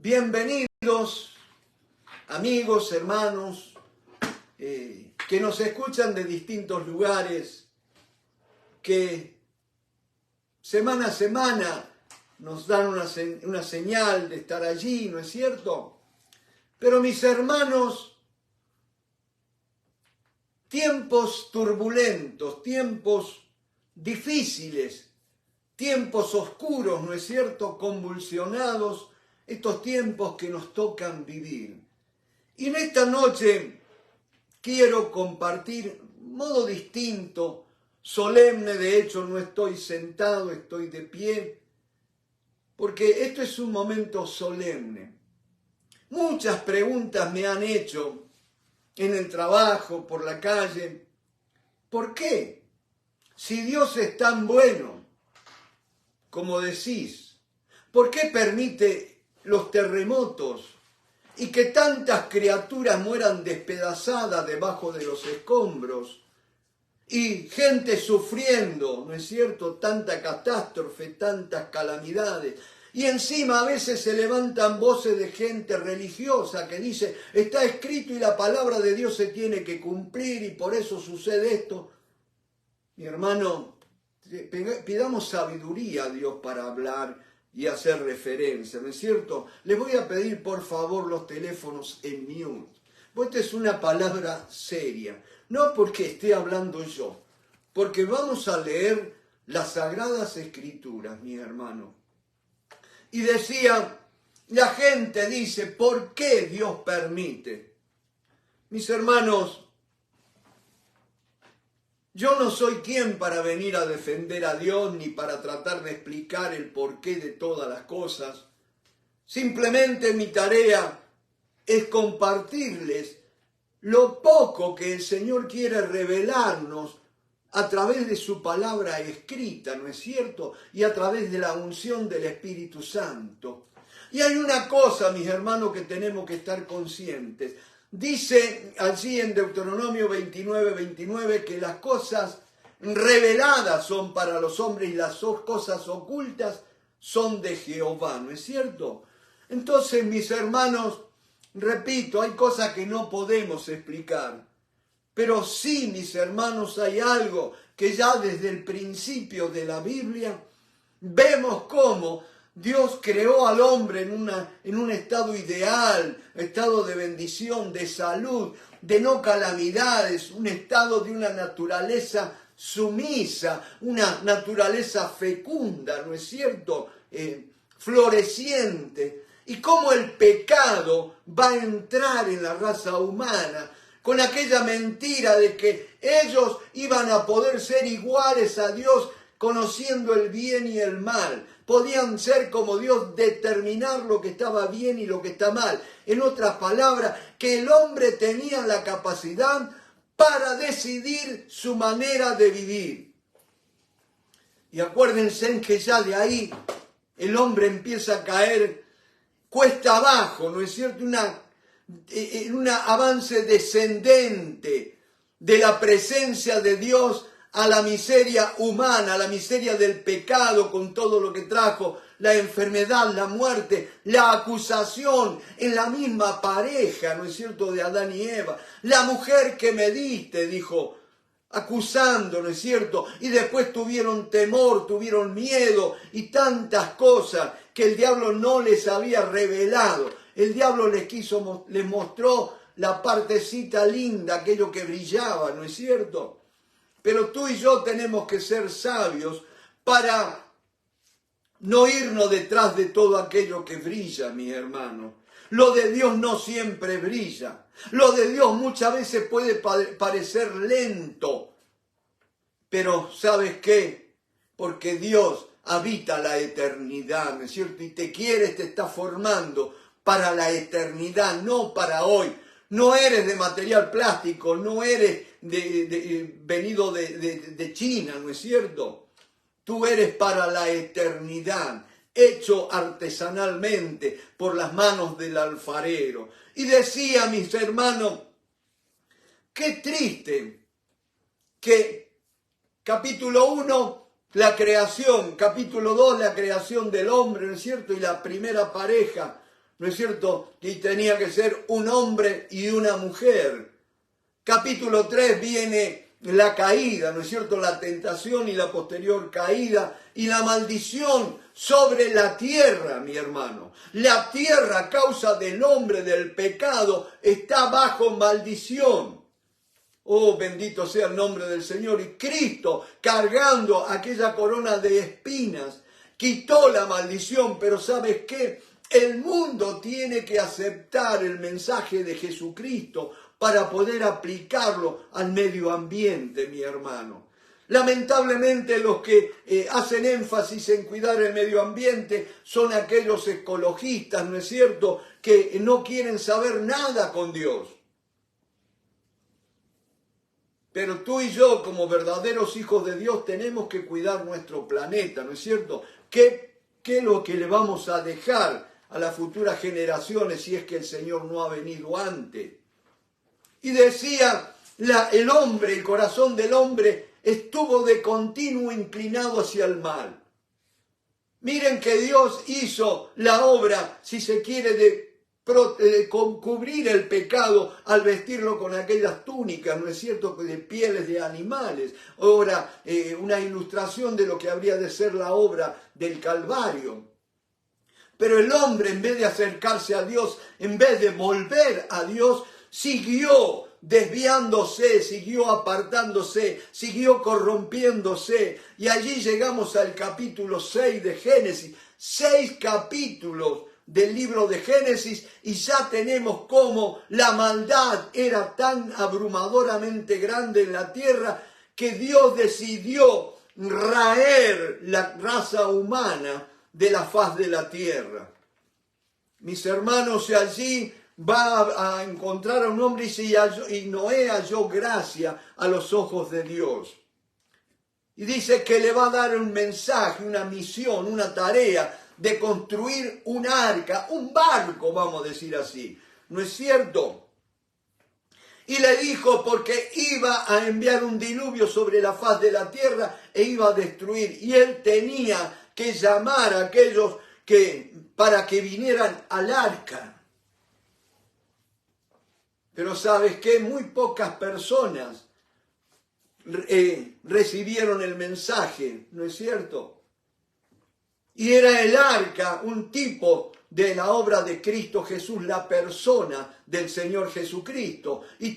Bienvenidos, amigos, hermanos, que nos escuchan de distintos lugares, que semana a semana nos dan una señal de estar allí, ¿no es cierto? Pero mis hermanos, tiempos turbulentos, tiempos difíciles, tiempos oscuros, ¿no es cierto?, convulsionados, estos tiempos que nos tocan vivir. Y en esta noche quiero compartir modo distinto, solemne, de hecho no estoy sentado, estoy de pie, porque esto es un momento solemne. Muchas preguntas me han hecho en el trabajo, por la calle. ¿Por qué? Si Dios es tan bueno, como decís, ¿por qué permite los terremotos y que tantas criaturas mueran despedazadas debajo de los escombros y gente sufriendo, ¿no es cierto?, tanta catástrofe, tantas calamidades? Y encima a veces se levantan voces de gente religiosa que dice, está escrito y la palabra de Dios se tiene que cumplir y por eso sucede esto. Mi hermano, pidamos sabiduría a Dios para hablar y hacer referencia, ¿no es cierto? Les voy a pedir por favor los teléfonos en mute. Pues esta es una palabra seria, no porque esté hablando yo, porque vamos a leer las Sagradas Escrituras, mi hermano. Y decía, la gente dice, ¿por qué Dios permite? Mis hermanos, yo no soy quien para venir a defender a Dios ni para tratar de explicar el porqué de todas las cosas. Simplemente mi tarea es compartirles lo poco que el Señor quiere revelarnos a través de su palabra escrita, ¿no es cierto? Y a través de la unción del Espíritu Santo. Y hay una cosa, mis hermanos, que tenemos que estar conscientes. Dice allí en Deuteronomio 29:29 que las cosas reveladas son para los hombres y las cosas ocultas son de Jehová, ¿no es cierto? Entonces, mis hermanos, repito, hay cosas que no podemos explicar, pero sí, mis hermanos, hay algo que ya desde el principio de la Biblia vemos cómo Dios creó al hombre en un estado ideal, estado de bendición, de salud, de no calamidades, un estado de una naturaleza sumisa, una naturaleza fecunda, ¿no es cierto?, floreciente. Y cómo el pecado va a entrar en la raza humana con aquella mentira de que ellos iban a poder ser iguales a Dios conociendo el bien y el mal. Podían ser como Dios, determinar lo que estaba bien y lo que está mal. En otras palabras, que el hombre tenía la capacidad para decidir su manera de vivir. Y acuérdense que ya de ahí el hombre empieza a caer cuesta abajo, ¿no es cierto? Un avance descendente de la presencia de Dios a la miseria humana, a la miseria del pecado con todo lo que trajo, la enfermedad, la muerte, la acusación en la misma pareja, ¿no es cierto?, de Adán y Eva. La mujer que me diste, dijo, acusando, ¿no es cierto? Y después tuvieron temor, tuvieron miedo y tantas cosas que el diablo no les había revelado. El diablo les mostró la partecita linda, aquello que brillaba, ¿no es cierto? Pero tú y yo tenemos que ser sabios para no irnos detrás de todo aquello que brilla, mi hermano. Lo de Dios no siempre brilla. Lo de Dios muchas veces puede parecer lento. Pero ¿sabes qué? Porque Dios habita la eternidad, ¿no es cierto? Y te está formando para la eternidad, no para hoy. No eres de material plástico, no eres venido de China, ¿no es cierto? Tú eres para la eternidad, hecho artesanalmente por las manos del alfarero. Y decía, mis hermanos, qué triste que capítulo 1, la creación, capítulo 2, la creación del hombre, ¿no es cierto? Y la primera pareja ¿no es cierto? Y tenía que ser un hombre y una mujer. Capítulo 3 viene la caída, ¿no es cierto? La tentación y la posterior caída y la maldición sobre la tierra, mi hermano. La tierra, a causa del hombre, del pecado, está bajo maldición. Oh, bendito sea el nombre del Señor. Y Cristo, cargando aquella corona de espinas, quitó la maldición. Pero ¿sabes qué? El mundo tiene que aceptar el mensaje de Jesucristo para poder aplicarlo al medio ambiente, mi hermano. Lamentablemente los que hacen énfasis en cuidar el medio ambiente son aquellos ecologistas, ¿no es cierto?, que no quieren saber nada con Dios. Pero tú y yo, como verdaderos hijos de Dios, tenemos que cuidar nuestro planeta, ¿no es cierto? ¿Qué es lo que le vamos a dejar a las futuras generaciones si es que el Señor no ha venido antes? Y decía, el hombre, el corazón del hombre estuvo de continuo inclinado hacia el mal. Miren que Dios hizo la obra, si se quiere, de cubrir el pecado al vestirlo con aquellas túnicas, ¿no es cierto?, de pieles de animales. Ahora, una ilustración de lo que habría de ser la obra del Calvario. Pero el hombre, en vez de acercarse a Dios, en vez de volver a Dios, siguió desviándose, siguió apartándose, siguió corrompiéndose. Y allí llegamos al capítulo 6 de Génesis. 6 capítulos del libro de Génesis y ya tenemos cómo la maldad era tan abrumadoramente grande en la tierra que Dios decidió raer la raza humana de la faz de la tierra. Mis hermanos, allí va a encontrar a un hombre y Noé halló gracia a los ojos de Dios. Y dice que le va a dar un mensaje, una misión, una tarea de construir un arca, un barco, vamos a decir así. ¿No es cierto? Y le dijo porque iba a enviar un diluvio sobre la faz de la tierra e iba a destruir. Y él tenía que llamar a aquellos para que vinieran al arca. Pero ¿sabes qué? Muy pocas personas recibieron el mensaje, ¿no es cierto? Y era el arca un tipo de la obra de Cristo Jesús, la persona del Señor Jesucristo. Y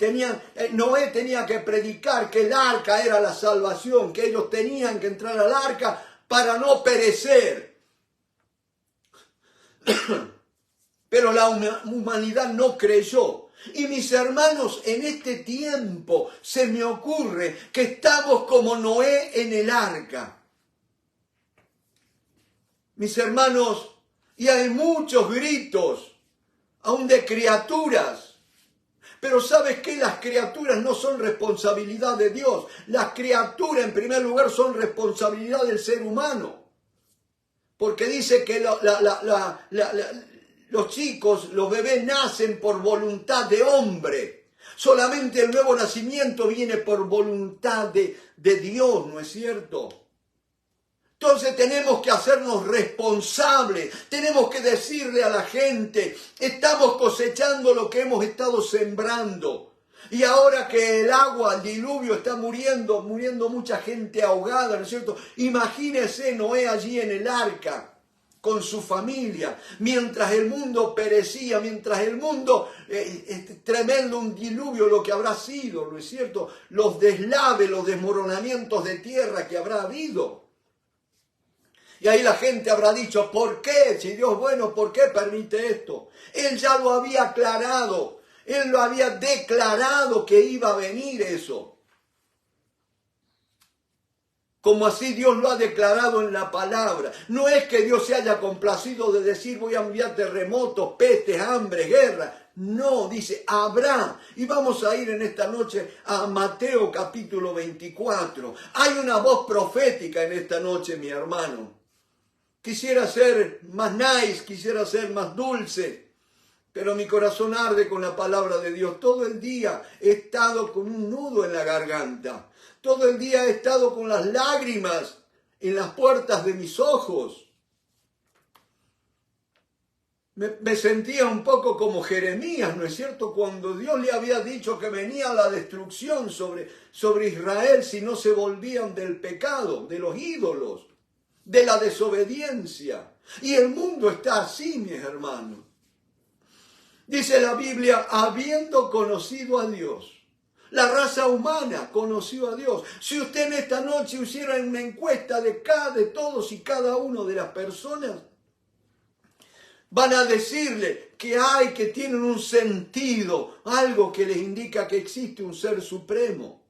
Noé tenía que predicar que el arca era la salvación, que ellos tenían que entrar al arca para no perecer. Pero la humanidad no creyó. Y mis hermanos, en este tiempo se me ocurre que estamos como Noé en el arca. Mis hermanos, y hay muchos gritos, aún de criaturas. Pero ¿sabes qué? Las criaturas no son responsabilidad de Dios. Las criaturas, en primer lugar, son responsabilidad del ser humano. Porque dice que los chicos, los bebés nacen por voluntad de hombre. Solamente el nuevo nacimiento viene por voluntad de Dios, ¿no es cierto? Entonces tenemos que hacernos responsables, tenemos que decirle a la gente, estamos cosechando lo que hemos estado sembrando. Y ahora que el agua, el diluvio está muriendo mucha gente ahogada, ¿no es cierto? Imagínese Noé allí en el arca con su familia, mientras el mundo perecía, mientras el mundo, tremendo un diluvio lo que habrá sido, ¿no es cierto? Los deslaves, los desmoronamientos de tierra que habrá habido. Y ahí la gente habrá dicho, ¿por qué? Si Dios es bueno, ¿por qué permite esto? Él ya lo había aclarado, Él lo había declarado que iba a venir eso. Como así Dios lo ha declarado en la palabra. No es que Dios se haya complacido de decir voy a enviar terremotos, pestes, hambre, guerra. No, dice habrá. Y vamos a ir en esta noche a Mateo capítulo 24. Hay una voz profética en esta noche, mi hermano. Quisiera ser más nice, quisiera ser más dulce. Pero mi corazón arde con la palabra de Dios. Todo el día he estado con un nudo en la garganta. Todo el día he estado con las lágrimas en las puertas de mis ojos. me sentía un poco como Jeremías, ¿no es cierto? Cuando Dios le había dicho que venía la destrucción sobre Israel si no se volvían del pecado, de los ídolos, de la desobediencia. Y el mundo está así, mis hermanos. Dice la Biblia, habiendo conocido a Dios. La raza humana conoció a Dios. Si usted en esta noche hiciera una encuesta de todos y cada uno de las personas, van a decirle que tienen un sentido, algo que les indica que existe un ser supremo.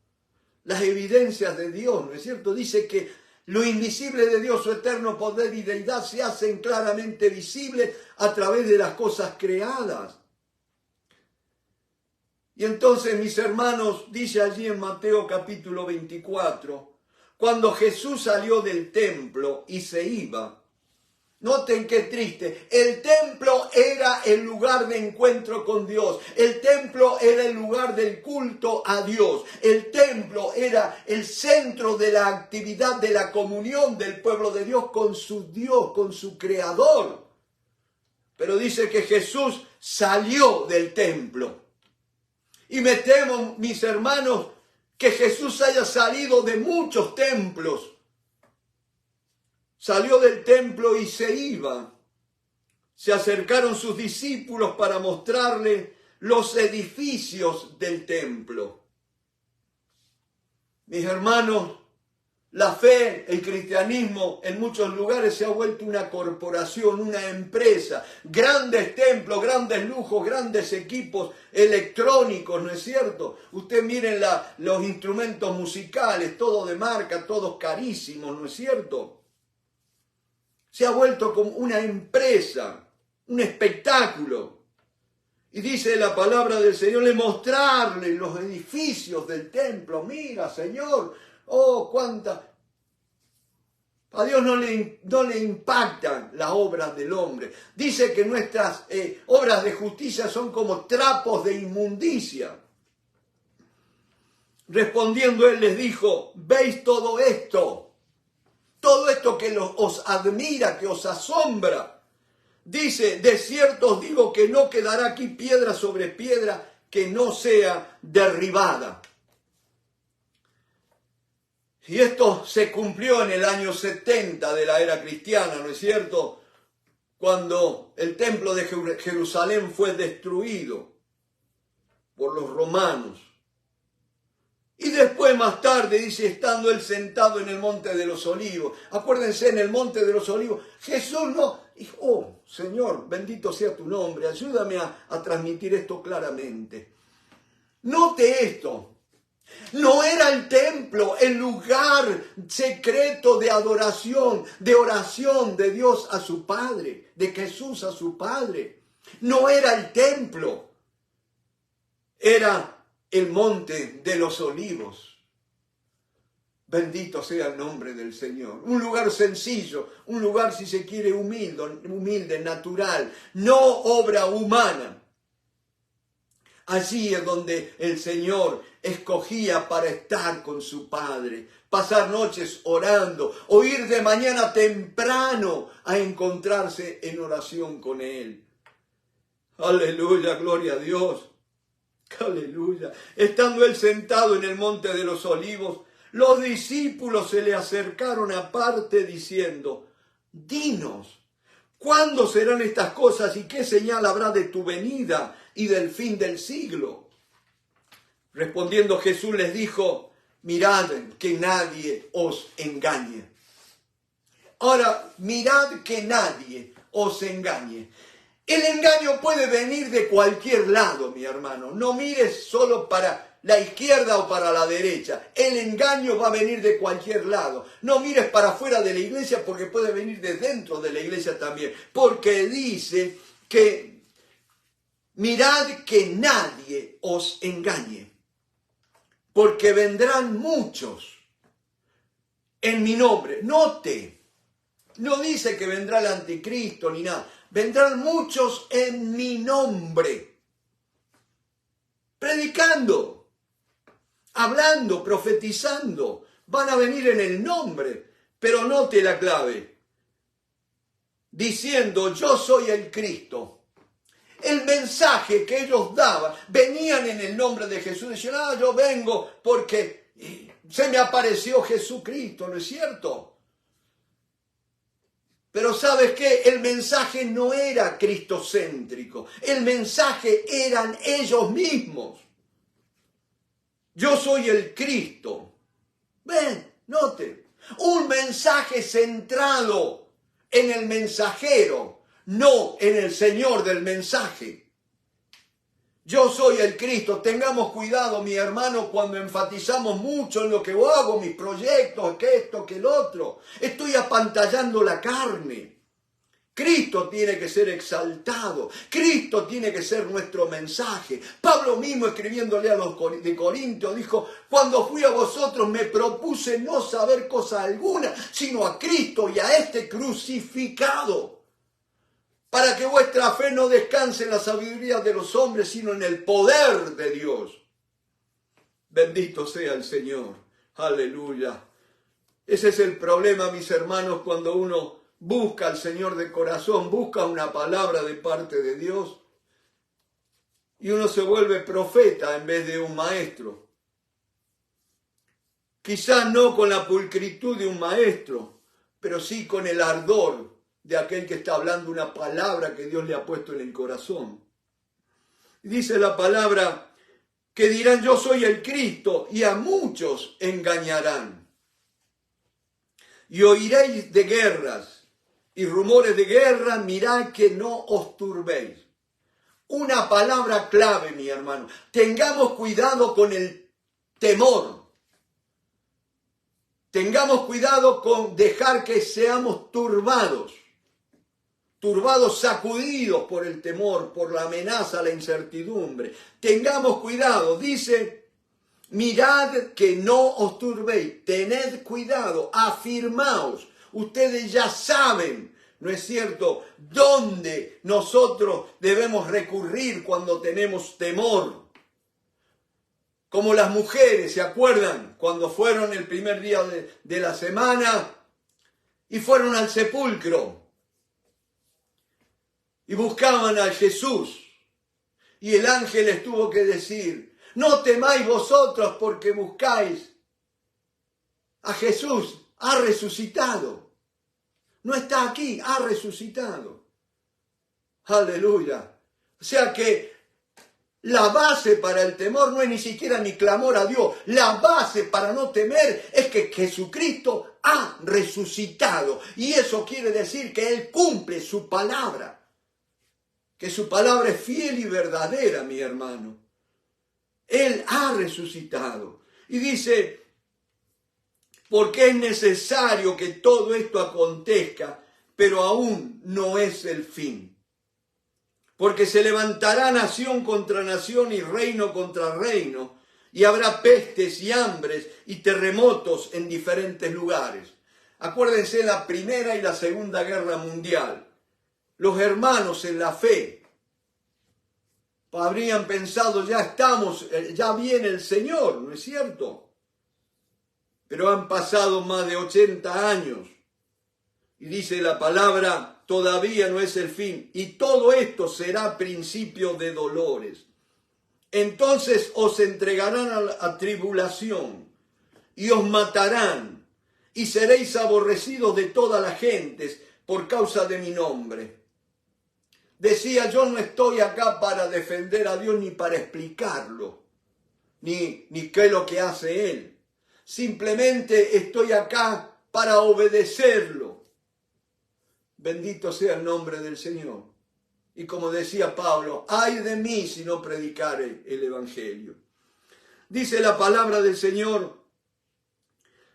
Las evidencias de Dios, ¿no es cierto? Dice que lo invisible de Dios, su eterno poder y deidad, se hacen claramente visibles a través de las cosas creadas. Y entonces, mis hermanos, dice allí en Mateo capítulo 24, cuando Jesús salió del templo y se iba, noten qué triste, el templo era el lugar de encuentro con Dios, el templo era el lugar del culto a Dios, el templo era el centro de la actividad de la comunión del pueblo de Dios, con su Creador. Pero dice que Jesús salió del templo. Y me temo, mis hermanos, que Jesús haya salido de muchos templos. Salió del templo y se iba. Se acercaron sus discípulos para mostrarle los edificios del templo. Mis hermanos, la fe, el cristianismo en muchos lugares se ha vuelto una corporación, una empresa. Grandes templos, grandes lujos, grandes equipos electrónicos, ¿no es cierto? Usted miren los instrumentos musicales, todo de marca, todos carísimos, ¿no es cierto? Se ha vuelto como una empresa, un espectáculo. Y dice la palabra del Señor, le mostrarle los edificios del templo. Mira, Señor, oh, cuánta. A Dios no le impactan las obras del hombre. Dice que nuestras obras de justicia son como trapos de inmundicia. Respondiendo él les dijo, ¿veis todo esto? Todo esto que os admira, que os asombra. Dice, de cierto os digo que no quedará aquí piedra sobre piedra que no sea derribada. Y esto se cumplió en el año 70 de la era cristiana, ¿no es cierto? Cuando el templo de Jerusalén fue destruido por los romanos. Y después, más tarde, dice, estando él sentado en el Monte de los Olivos. Acuérdense, en el Monte de los Olivos, Jesús no dijo, oh, Señor, bendito sea tu nombre, ayúdame a transmitir esto claramente. Note esto. No era el templo el lugar secreto de adoración, de oración de Dios a su Padre, de Jesús a su Padre. No era el templo, era el Monte de los Olivos. Bendito sea el nombre del Señor. Un lugar sencillo, un lugar, si se quiere, humilde, natural, no obra humana. Allí es donde el Señor escogía para estar con su Padre, pasar noches orando, o ir de mañana temprano a encontrarse en oración con Él. Aleluya, gloria a Dios. Aleluya. Estando él sentado en el Monte de los Olivos, los discípulos se le acercaron aparte diciendo, dinos, ¿cuándo serán estas cosas y qué señal habrá de tu venida y del fin del siglo? Respondiendo Jesús les dijo, mirad que nadie os engañe. Ahora, mirad que nadie os engañe. El engaño puede venir de cualquier lado, mi hermano. No mires solo para la izquierda o para la derecha. El engaño va a venir de cualquier lado. No mires para afuera de la iglesia porque puede venir de dentro de la iglesia también. Porque dice que mirad que nadie os engañe. Porque vendrán muchos en mi nombre. Note, no dice que vendrá el anticristo ni nada. Vendrán muchos en mi nombre, predicando, hablando, profetizando. Van a venir en el nombre, pero note la clave. diciendo, yo soy el Cristo. El mensaje que ellos daban, venían en el nombre de Jesús, decían, yo vengo porque se me apareció Jesucristo, ¿no es cierto? Pero ¿sabes qué? El mensaje no era cristocéntrico, el mensaje eran ellos mismos. Yo soy el Cristo. Ven, note, un mensaje centrado en el mensajero, no en el Señor del mensaje. Yo soy el Cristo. Tengamos cuidado, mi hermano, cuando enfatizamos mucho en lo que hago, mis proyectos, que esto, que el otro. Estoy apantallando la carne. Cristo tiene que ser exaltado. Cristo tiene que ser nuestro mensaje. Pablo mismo, escribiéndole a los de Corintios, dijo, cuando fui a vosotros me propuse no saber cosa alguna, sino a Cristo y a este crucificado, para que vuestra fe no descanse en la sabiduría de los hombres, sino en el poder de Dios. Bendito sea el Señor. Aleluya. Ese es el problema, mis hermanos, cuando uno busca al Señor de corazón, busca una palabra de parte de Dios, y uno se vuelve profeta en vez de un maestro. Quizás no con la pulcritud de un maestro, pero sí con el ardor de aquel que está hablando una palabra que Dios le ha puesto en el corazón. Dice la palabra que dirán, yo soy el Cristo, y a muchos engañarán. Y oiréis de guerras y rumores de guerra, mirad que no os turbéis. Una palabra clave, mi hermano. Tengamos cuidado con el temor. Tengamos cuidado con dejar que seamos turbados, sacudidos por el temor, por la amenaza, la incertidumbre. Tengamos cuidado, dice, mirad que no os turbéis, tened cuidado, afirmaos. Ustedes ya saben, ¿no es cierto?, dónde nosotros debemos recurrir cuando tenemos temor. Como las mujeres, ¿se acuerdan? Cuando fueron el primer día de la semana y fueron al sepulcro y buscaban a Jesús. Y el ángel les tuvo que decir, no temáis vosotros porque buscáis a Jesús, ha resucitado. No está aquí, ha resucitado. Aleluya. O sea que la base para el temor no es ni siquiera mi clamor a Dios. La base para no temer es que Jesucristo ha resucitado. Y eso quiere decir que Él cumple su palabra. Que su palabra es fiel y verdadera, mi hermano. Él ha resucitado. Y dice, porque es necesario que todo esto acontezca, pero aún no es el fin. Porque se levantará nación contra nación y reino contra reino, y habrá pestes y hambres y terremotos en diferentes lugares. Acuérdense la Primera y la Segunda Guerra Mundial. Los hermanos en la fe habrían pensado, ya viene el Señor, ¿no es cierto? Pero han pasado más de 80 años. Y dice la palabra, todavía no es el fin. Y todo esto será principio de dolores. Entonces os entregarán a tribulación y os matarán. Y seréis aborrecidos de todas las gentes por causa de mi nombre. Decía, yo no estoy acá para defender a Dios ni para explicarlo. Ni qué es lo que hace Él. Simplemente estoy acá para obedecerlo. Bendito sea el nombre del Señor. Y como decía Pablo, ay de mí si no predicare el Evangelio. Dice la palabra del Señor,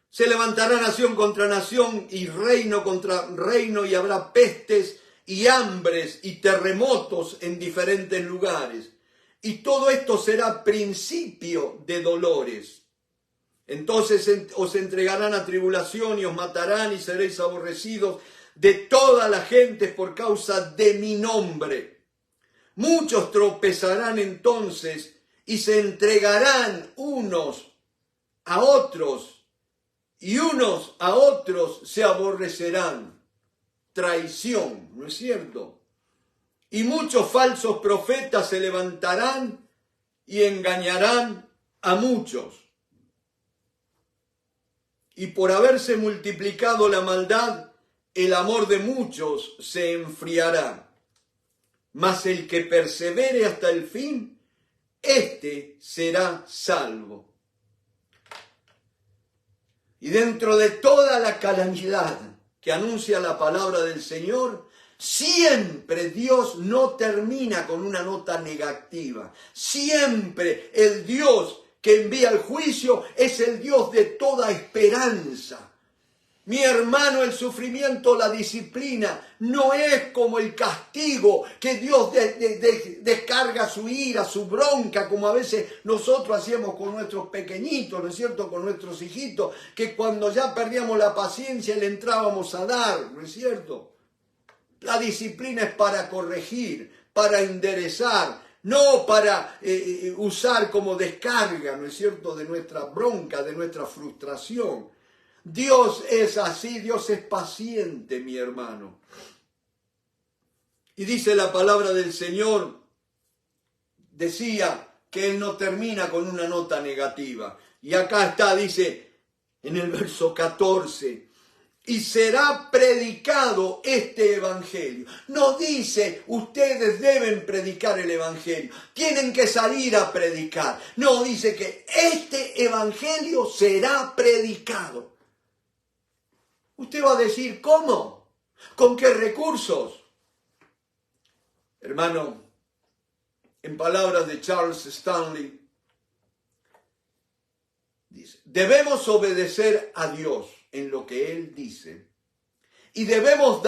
se levantará nación contra nación y reino contra reino, y habrá pestes y hambres y terremotos en diferentes lugares. Y todo esto será principio de dolores. Entonces os entregarán a tribulación y os matarán y seréis aborrecidos de todas las gentes por causa de mi nombre. Muchos tropezarán entonces y se entregarán unos a otros y unos a otros se aborrecerán. traición, ¿no es cierto? Y muchos falsos profetas se levantarán y engañarán a muchos. Y por haberse multiplicado la maldad, el amor de muchos se enfriará. Mas el que persevere hasta el fin, éste será salvo. Y dentro de toda la calamidad que anuncia la palabra del Señor, siempre Dios no termina con una nota negativa. Siempre el Dios que envía el juicio es el Dios de toda esperanza. Mi hermano, el sufrimiento, la disciplina, no es como el castigo que Dios descarga su ira, su bronca, como a veces nosotros hacíamos con nuestros pequeñitos, ¿no es cierto?, con nuestros hijitos, que cuando ya perdíamos la paciencia le entrábamos a dar, ¿no es cierto? La disciplina es para corregir, para enderezar, no para usar como descarga, ¿no es cierto?, de nuestra bronca, de nuestra frustración. Dios es así, Dios es paciente, mi hermano. Y dice la palabra del Señor, decía que Él no termina con una nota negativa. Y acá está, dice en el verso 14, y será predicado este evangelio. No dice, ustedes deben predicar el evangelio, tienen que salir a predicar. No, dice que este evangelio será predicado. Usted va a decir, ¿cómo? ¿Con qué recursos? Hermano, en palabras de Charles Stanley, dice, debemos obedecer a Dios en lo que Él dice y debemos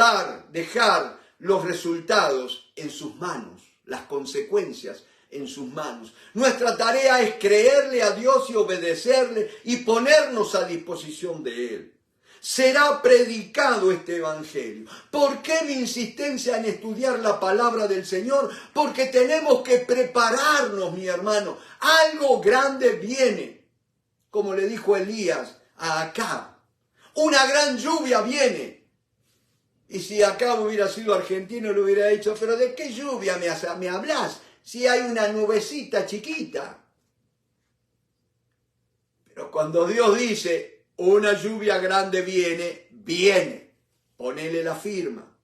dejar los resultados en sus manos, las consecuencias en sus manos. Nuestra tarea es creerle a Dios y obedecerle y ponernos a disposición de Él. Será predicado este evangelio. ¿Por qué mi insistencia en estudiar la palabra del Señor? Porque tenemos que prepararnos, mi hermano. Algo grande viene, como le dijo Elías a Acab. Una gran lluvia viene. Y si Acab hubiera sido argentino, le hubiera dicho, pero ¿de qué lluvia me hablas? Si hay una nubecita chiquita. Pero cuando Dios dice, una lluvia grande viene. Ponele la firma.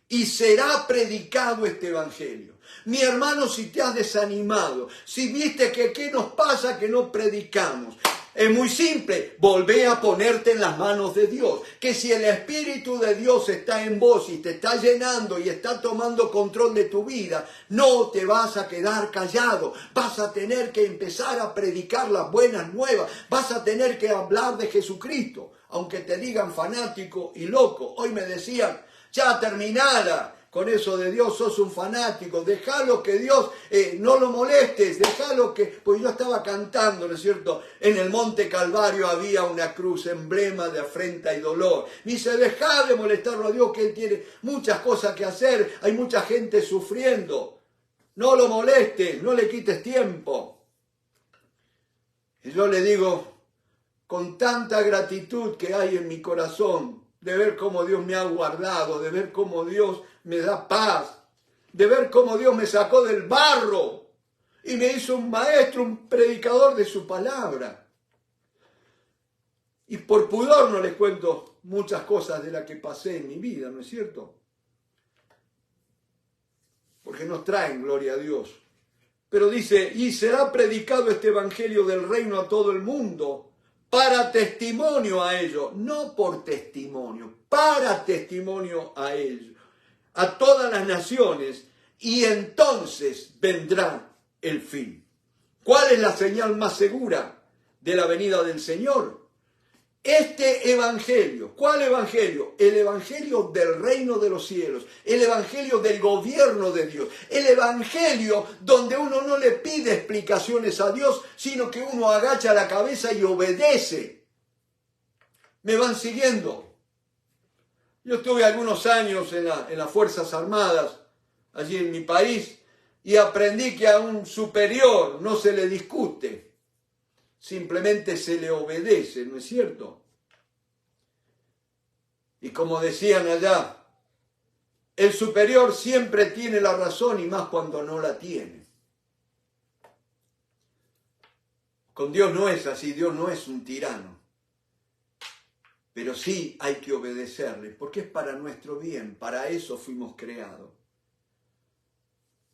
Y será predicado este evangelio. Mi hermano, si te has desanimado, si viste que qué nos pasa que no predicamos, es muy simple, volvé a ponerte en las manos de Dios. Que si el Espíritu de Dios está en vos y te está llenando y está tomando control de tu vida, no te vas a quedar callado. Vas a tener que empezar a predicar las buenas nuevas. Vas a tener que hablar de Jesucristo, aunque te digan fanático y loco. Hoy me decían, ya terminala con eso de Dios, sos un fanático, dejalo que Dios, no lo molestes, dejalo que, pues yo estaba cantando, ¿no es cierto? En el Monte Calvario había una cruz, emblema de afrenta y dolor. Me dice, dejá de molestarlo a Dios, que Él tiene muchas cosas que hacer, hay mucha gente sufriendo. No lo molestes, no le quites tiempo. Y yo le digo, con tanta gratitud que hay en mi corazón, de ver cómo Dios me ha guardado, de ver cómo Dios me da paz, de ver cómo Dios me sacó del barro y me hizo un maestro, un predicador de su palabra. Y por pudor no les cuento muchas cosas de las que pasé en mi vida, ¿no es cierto? Porque nos traen gloria a Dios. Pero dice, y será predicado este evangelio del reino a todo el mundo, para testimonio a ellos, no por testimonio, para testimonio a ellos, a todas las naciones, y entonces vendrá el fin. ¿Cuál es la señal más segura de la venida del Señor? Este evangelio. ¿Cuál evangelio? El evangelio del reino de los cielos, el evangelio del gobierno de Dios, el evangelio donde uno no le pide explicaciones a Dios, sino que uno agacha la cabeza y obedece. ¿Me van siguiendo? Yo estuve algunos años en las Fuerzas Armadas, allí en mi país, y aprendí que a un superior no se le discute. Simplemente se le obedece, ¿no es cierto? Y como decían allá, El superior siempre tiene la razón y más cuando no la tiene. Con Dios no es así, Dios no es un tirano. Pero sí hay que obedecerle, porque es para nuestro bien, para eso fuimos creados.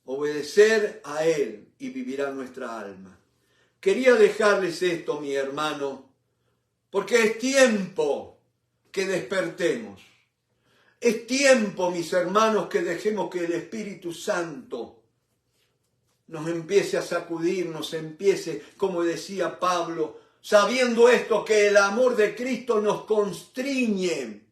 Obedecer a Él y vivirá nuestra alma. Quería dejarles esto, mi hermano, porque es tiempo que despertemos. Es tiempo, mis hermanos, que dejemos que el Espíritu Santo nos empiece a sacudir, nos empiece, como decía Pablo, sabiendo esto, que el amor de Cristo nos constriñe,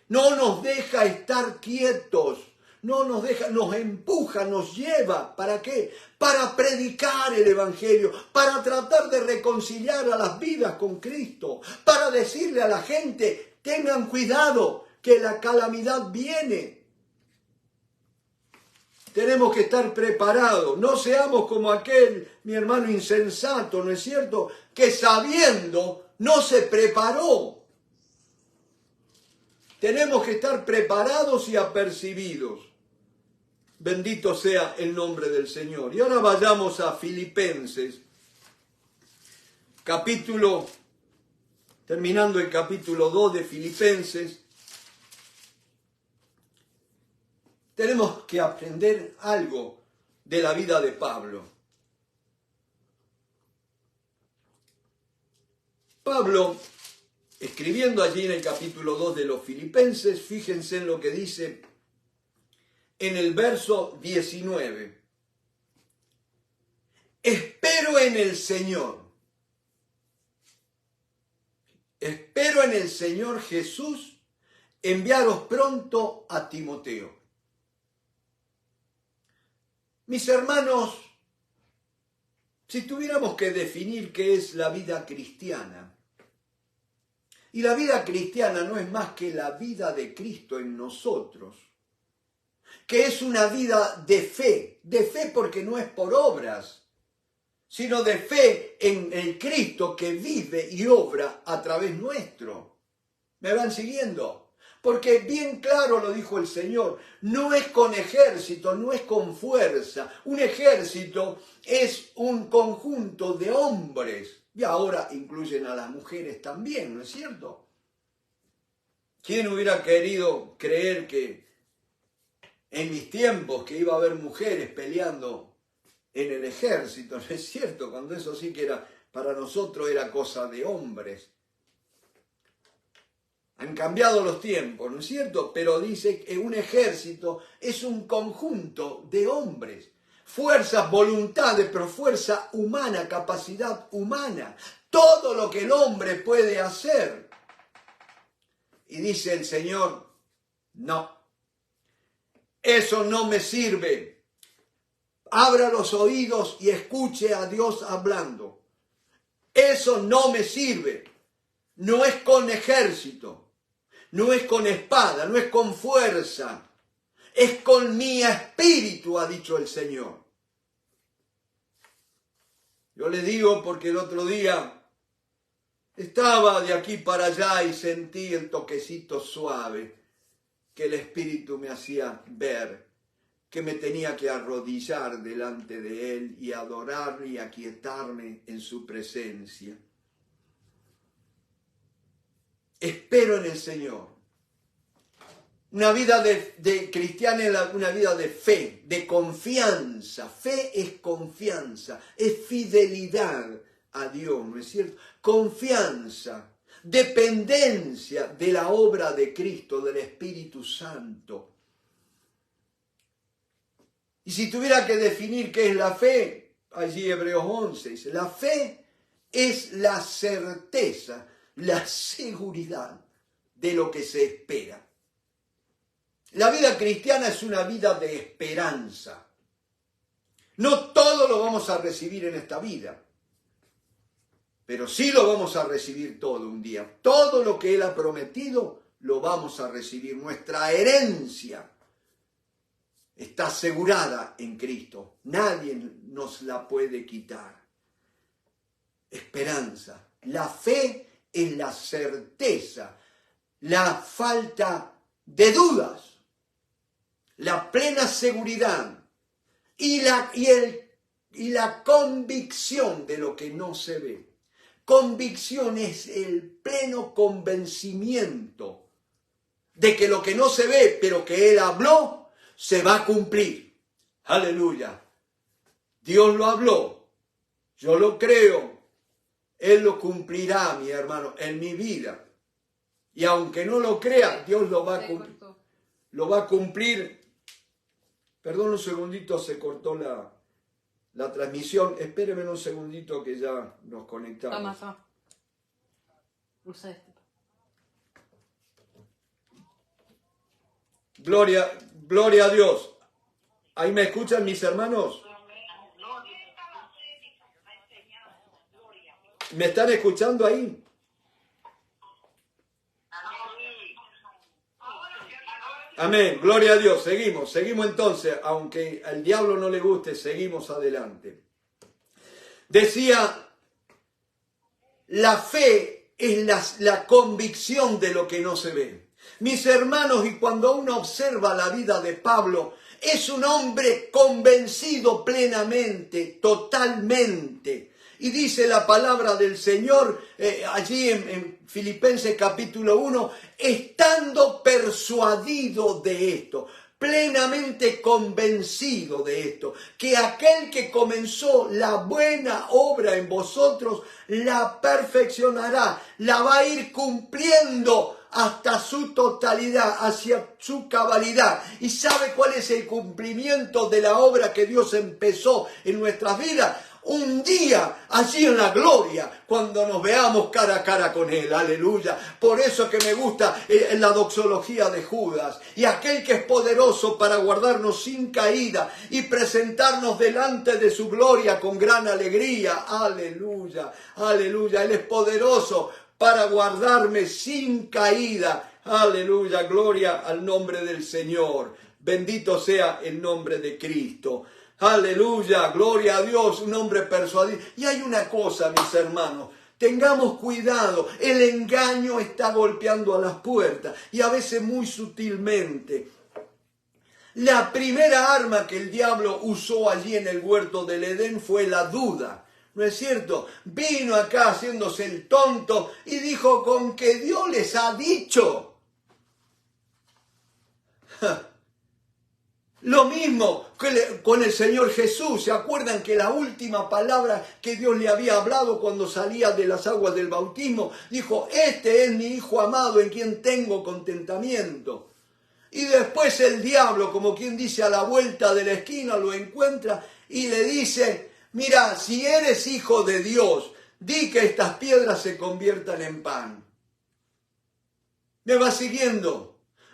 no nos deja estar quietos, no nos deja, nos empuja, nos lleva. ¿Para qué? Para predicar el Evangelio, para tratar de reconciliar a las vidas con Cristo, para decirle a la gente, tengan cuidado, que la calamidad viene. Tenemos que estar preparados, no seamos como aquel, mi hermano insensato, ¿no es cierto?, que sabiendo no se preparó. Tenemos que estar preparados y apercibidos. Bendito sea el nombre del Señor. Y ahora vayamos a Filipenses, terminando el capítulo 2 de Filipenses. Tenemos que aprender algo de la vida de Pablo. Pablo, escribiendo allí en el capítulo 2 de los Filipenses, fíjense en lo que dice en el verso 19. Espero en el Señor. Espero en el Señor Jesús enviaros pronto a Timoteo. Mis hermanos, si tuviéramos que definir qué es la vida cristiana, y la vida cristiana no es más que la vida de Cristo en nosotros, que es una vida de fe porque no es por obras, sino de fe en el Cristo que vive y obra a través nuestro. ¿Me van siguiendo? Porque bien claro lo dijo el Señor, no es con ejército, no es con fuerza. Un ejército es un conjunto de hombres, y ahora incluyen a las mujeres también, ¿no es cierto? ¿Quién hubiera querido creer que en mis tiempos que iba a haber mujeres peleando en el ejército? ¿No es cierto? Cuando eso sí que era, para nosotros era cosa de hombres. Han cambiado los tiempos, ¿no es cierto? Pero dice que un ejército es un conjunto de hombres. Fuerzas, voluntades, pero fuerza humana, capacidad humana. Todo lo que el hombre puede hacer. Y dice el Señor, no, eso no me sirve. Abra los oídos y escuche a Dios hablando. Eso no me sirve. No es con ejército. No es con espada, no es con fuerza, es con mi espíritu, ha dicho el Señor. Yo le digo porque el otro día estaba de aquí para allá y sentí el toquecito suave que el espíritu me hacía ver, que me tenía que arrodillar delante de Él y adorarle y aquietarme en su presencia. Espero en el Señor. Una vida de cristiana es una vida de fe, de confianza. Fe es confianza, es fidelidad a Dios, ¿no es cierto? Confianza, dependencia de la obra de Cristo, del Espíritu Santo. Y si tuviera que definir qué es la fe, allí Hebreos 11 dice, la fe es la certeza, la seguridad de lo que se espera. La vida cristiana es una vida de esperanza. No todo lo vamos a recibir en esta vida, pero sí lo vamos a recibir todo un día. Todo lo que Él ha prometido lo vamos a recibir. Nuestra herencia está asegurada en Cristo. Nadie nos la puede quitar. Esperanza. La fe es la certeza, la falta de dudas. la plena seguridad y la convicción de lo que no se ve. Convicción es el pleno convencimiento de que lo que no se ve, pero que Él habló, se va a cumplir. Aleluya. Dios lo habló. Yo lo creo. Él lo cumplirá, mi hermano, en mi vida. Y aunque no lo crea, Dios lo va a cumplir. Lo va a cumplir. Perdón un segundito, se cortó la transmisión. Espérenme un segundito que ya nos conectamos. Gloria a Dios. ¿Ahí me escuchan mis hermanos? ¿Me están escuchando ahí? Amén, gloria a Dios. Seguimos entonces, aunque al diablo no le guste, seguimos adelante. Decía, la fe es la convicción de lo que no se ve. Mis hermanos, y cuando uno observa la vida de Pablo, es un hombre convencido plenamente, totalmente. Y dice la palabra del Señor allí en Filipenses capítulo 1, estando persuadido de esto, plenamente convencido de esto, que aquel que comenzó la buena obra en vosotros, la perfeccionará, la va a ir cumpliendo hasta su totalidad, hacia su cabalidad. ¿Y sabe cuál es el cumplimiento de la obra que Dios empezó en nuestras vidas? Un día, allí en la gloria, cuando nos veamos cara a cara con Él, aleluya. Por eso que me gusta la doxología de Judas. Y aquel que es poderoso para guardarnos sin caída y presentarnos delante de su gloria con gran alegría, aleluya, aleluya. Él es poderoso para guardarme sin caída, aleluya, gloria al nombre del Señor. Bendito sea el nombre de Cristo. Aleluya, gloria a Dios, un hombre persuadido. Y hay una cosa, mis hermanos, tengamos cuidado, el engaño está golpeando a las puertas y a veces muy sutilmente. La primera arma que el diablo usó allí en el huerto del Edén fue la duda. ¿No es cierto? Vino acá haciéndose el tonto y dijo, con que Dios les ha dicho. Lo mismo con el Señor Jesús. ¿Se acuerdan que la última palabra que Dios le había hablado cuando salía de las aguas del bautismo? Dijo, este es mi Hijo amado en quien tengo contentamiento. Y después el diablo, como quien dice, a la vuelta de la esquina lo encuentra y le dice, mira, si eres hijo de Dios, di que estas piedras se conviertan en pan. ¿Me va siguiendo?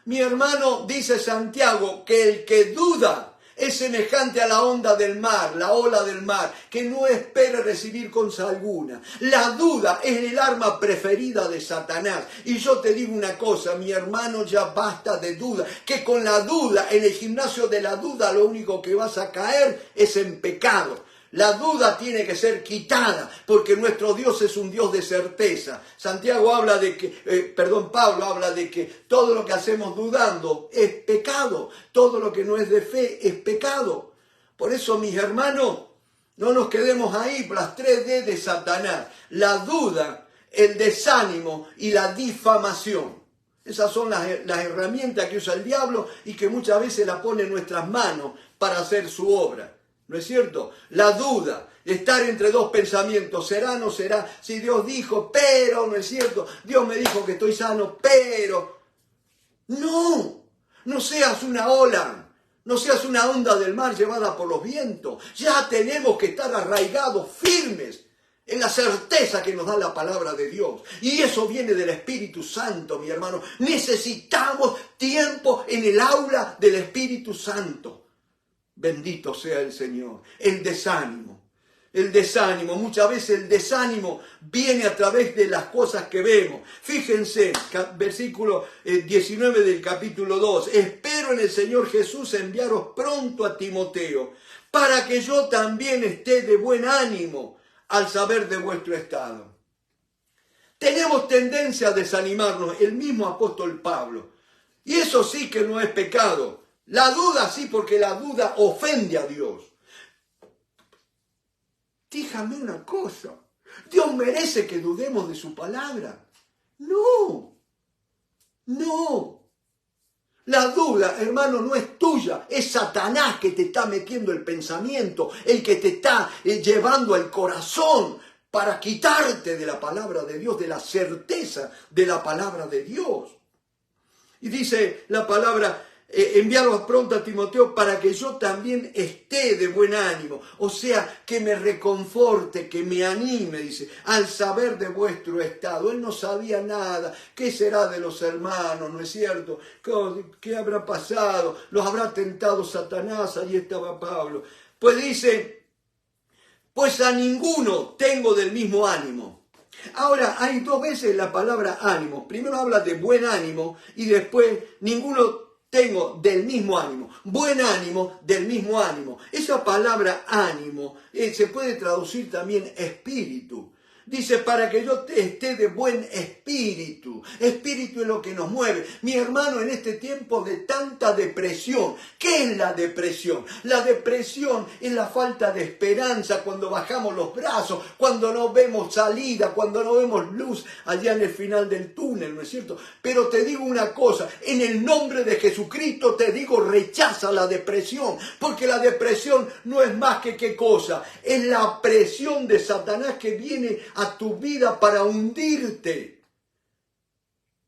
Mi hermano, dice Santiago, que el que duda es semejante a la onda del mar, la ola del mar, que no espera recibir cosa alguna. La duda es el arma preferida de Satanás. Y yo te digo una cosa, mi hermano, ya basta de duda. Que con la duda, en el gimnasio de la duda, lo único que vas a caer es en pecado. La duda tiene que ser quitada, porque nuestro Dios es un Dios de certeza. Pablo habla de que todo lo que hacemos dudando es pecado. Todo lo que no es de fe es pecado. Por eso, mis hermanos, no nos quedemos ahí por las 3D de Satanás. La duda, el desánimo y la difamación. Esas son las herramientas que usa el diablo y que muchas veces la pone en nuestras manos para hacer su obra. ¿No es cierto? La duda, estar entre dos pensamientos, ¿será o no será? Si Dios dijo, pero, ¿no es cierto? Dios me dijo que estoy sano, pero... No seas una ola, no seas una onda del mar llevada por los vientos. Ya tenemos que estar arraigados, firmes, en la certeza que nos da la palabra de Dios. Y eso viene del Espíritu Santo, mi hermano. Necesitamos tiempo en el aula del Espíritu Santo. Bendito sea el Señor. El desánimo, muchas veces el desánimo viene a través de las cosas que vemos. Fíjense, versículo 19 del capítulo 2. Espero en el Señor Jesús enviaros pronto a Timoteo, para que yo también esté de buen ánimo al saber de vuestro estado. Tenemos tendencia a desanimarnos, el mismo apóstol Pablo. Y eso sí que no es pecado. La duda sí, porque la duda ofende a Dios. Dígame una cosa, ¿Dios merece que dudemos de su palabra? No, no. La duda, hermano, no es tuya, es Satanás que te está metiendo el pensamiento, el que te está llevando al corazón para quitarte de la palabra de Dios, de la certeza de la palabra de Dios. Y dice la palabra, enviarlos pronto a Timoteo para que yo también esté de buen ánimo. O sea, que me reconforte, que me anime, dice, al saber de vuestro estado. Él no sabía nada. ¿Qué será de los hermanos? ¿No es cierto? ¿Qué habrá pasado? ¿Los habrá tentado Satanás? Allí estaba Pablo. Pues dice, pues a ninguno tengo del mismo ánimo. Ahora, hay dos veces la palabra ánimo. Primero habla de buen ánimo y después ninguno tengo del mismo ánimo. Buen ánimo, del mismo ánimo. Esa palabra ánimo se puede traducir también espíritu. Dice, para que yo esté de buen espíritu. Espíritu es lo que nos mueve. Mi hermano, en este tiempo de tanta depresión. ¿Qué es la depresión? La depresión es la falta de esperanza cuando bajamos los brazos, cuando no vemos salida, cuando no vemos luz allá en el final del túnel, ¿no es cierto? Pero te digo una cosa, en el nombre de Jesucristo te digo, rechaza la depresión, porque la depresión no es más que qué cosa, es la presión de Satanás que viene a tu vida para hundirte.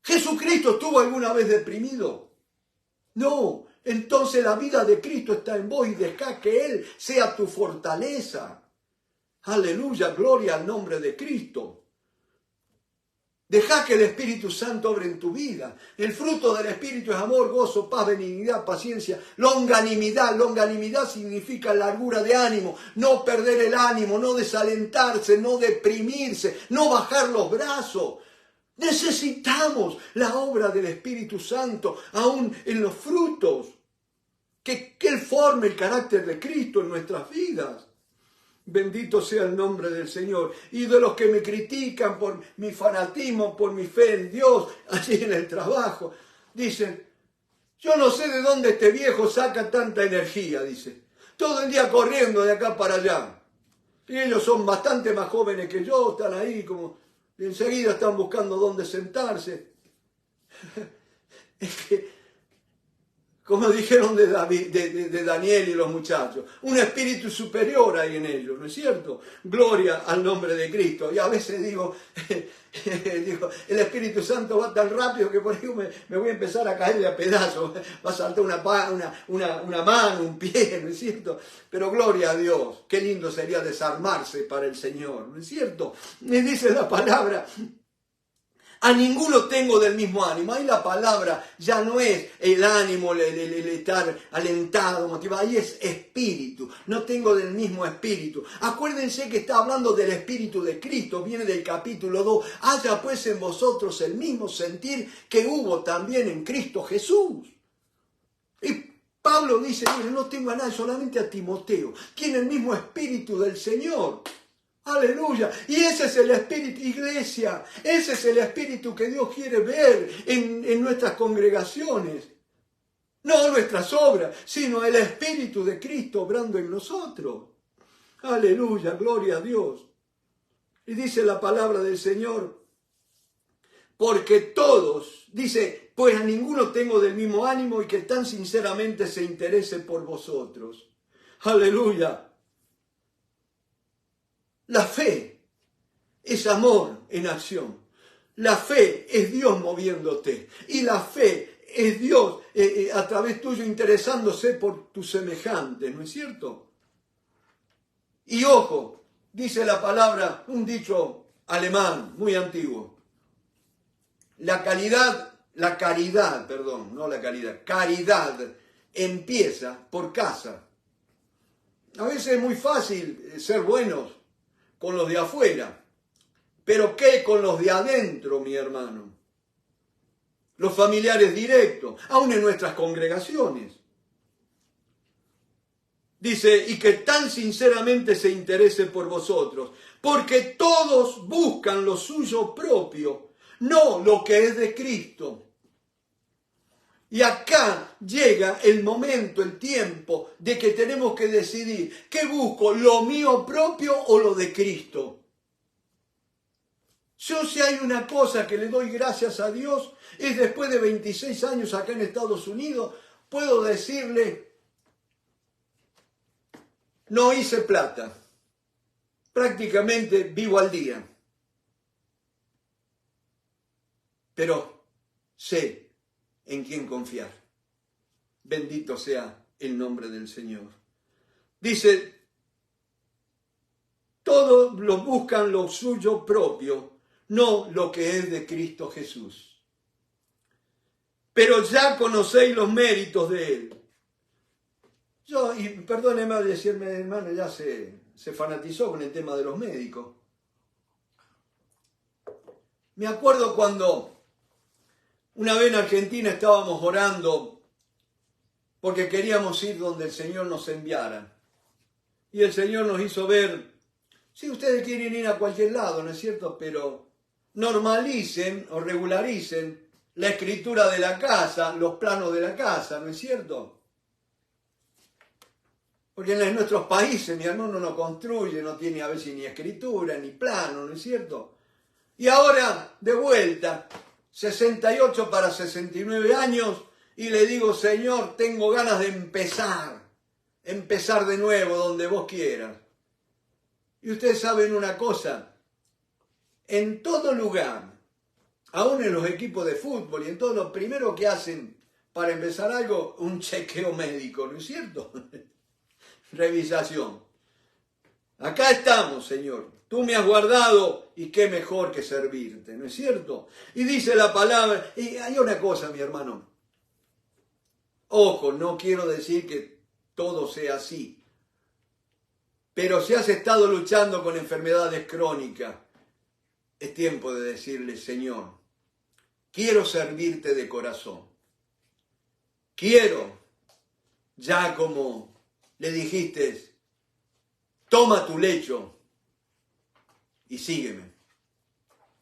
¿Jesucristo estuvo alguna vez deprimido? No. Entonces la vida de Cristo está en vos y deja que Él sea tu fortaleza. Aleluya, gloria al nombre de Cristo. Deja que el Espíritu Santo obre en tu vida. El fruto del Espíritu es amor, gozo, paz, benignidad, paciencia, longanimidad. Longanimidad significa largura de ánimo, no perder el ánimo, no desalentarse, no deprimirse, no bajar los brazos. Necesitamos la obra del Espíritu Santo, aún en los frutos, que Él forme el carácter de Cristo en nuestras vidas. Bendito sea el nombre del Señor. Y de los que me critican por mi fanatismo, por mi fe en Dios, allí en el trabajo, dicen, yo no sé de dónde este viejo saca tanta energía, dice. Todo el día corriendo de acá para allá. Y ellos son bastante más jóvenes que yo, están ahí como, y enseguida están buscando dónde sentarse. Es que, como dijeron de Daniel y los muchachos, un espíritu superior hay en ellos, ¿no es cierto? Gloria al nombre de Cristo. Y a veces digo, el Espíritu Santo va tan rápido que por ahí me voy a empezar a caer de a pedazos. Va a saltar una mano, un pie, ¿no es cierto? Pero gloria a Dios, qué lindo sería desarmarse para el Señor, ¿no es cierto? Me dice la palabra, a ninguno tengo del mismo ánimo. Ahí la palabra ya no es el ánimo, el estar alentado, motivado. Ahí es espíritu. No tengo del mismo espíritu. Acuérdense que está hablando del espíritu de Cristo. Viene del capítulo 2. Haya pues en vosotros el mismo sentir que hubo también en Cristo Jesús. Y Pablo dice, mire, no tengo a nadie, solamente a Timoteo. Tiene el mismo espíritu del Señor. Aleluya. Y ese es el espíritu, iglesia. Ese es el espíritu que Dios quiere ver en nuestras congregaciones. No nuestras obras, sino el espíritu de Cristo obrando en nosotros. Aleluya, gloria a Dios. Y dice la palabra del Señor, porque todos, dice, pues a ninguno tengo del mismo ánimo y que tan sinceramente se interese por vosotros. Aleluya. La fe es amor en acción. La fe es Dios moviéndote. Y la fe es Dios a través tuyo interesándose por tus semejantes, ¿no es cierto? Y ojo, dice la palabra, un dicho alemán muy antiguo. Caridad empieza por casa. A veces es muy fácil ser buenos con los de afuera, pero ¿qué con los de adentro, mi hermano? Los familiares directos, aún en nuestras congregaciones. Dice, y que tan sinceramente se interese por vosotros, porque todos buscan lo suyo propio, no lo que es de Cristo. Y acá llega el momento, el tiempo de que tenemos que decidir, ¿qué busco? ¿Lo mío propio o lo de Cristo? Yo, si hay una cosa que le doy gracias a Dios, es después de 26 años acá en Estados Unidos, puedo decirle, no hice plata, prácticamente vivo al día, pero sé en quién confiar. Bendito sea el nombre del Señor. Dice, todos lo buscan lo suyo propio, no lo que es de Cristo Jesús. Pero ya conocéis los méritos de Él. Y perdóneme al decirme, hermano, ya se fanatizó con el tema de los médicos. Me acuerdo cuando una vez en Argentina estábamos orando porque queríamos ir donde el Señor nos enviara. Y el Señor nos hizo ver, si ustedes quieren ir a cualquier lado, ¿no es cierto? Pero normalicen o regularicen la escritura de la casa, los planos de la casa, ¿no es cierto? Porque en nuestros países mi hermano no construye, no tiene a veces ni escritura, ni plano, ¿no es cierto? Y ahora, de vuelta, 68 para 69 años, y le digo, Señor, tengo ganas de empezar de nuevo donde vos quieras. Y ustedes saben una cosa, en todo lugar, aún en los equipos de fútbol y en todo, lo primero que hacen para empezar algo, un chequeo médico, ¿no es cierto? Revisación. Acá estamos, Señor. Tú me has guardado y qué mejor que servirte, ¿no es cierto? Y dice la palabra, y hay una cosa, mi hermano. Ojo, no quiero decir que todo sea así. Pero si has estado luchando con enfermedades crónicas, es tiempo de decirle, Señor, quiero servirte de corazón. Quiero, ya como le dijiste, toma tu lecho y sígueme.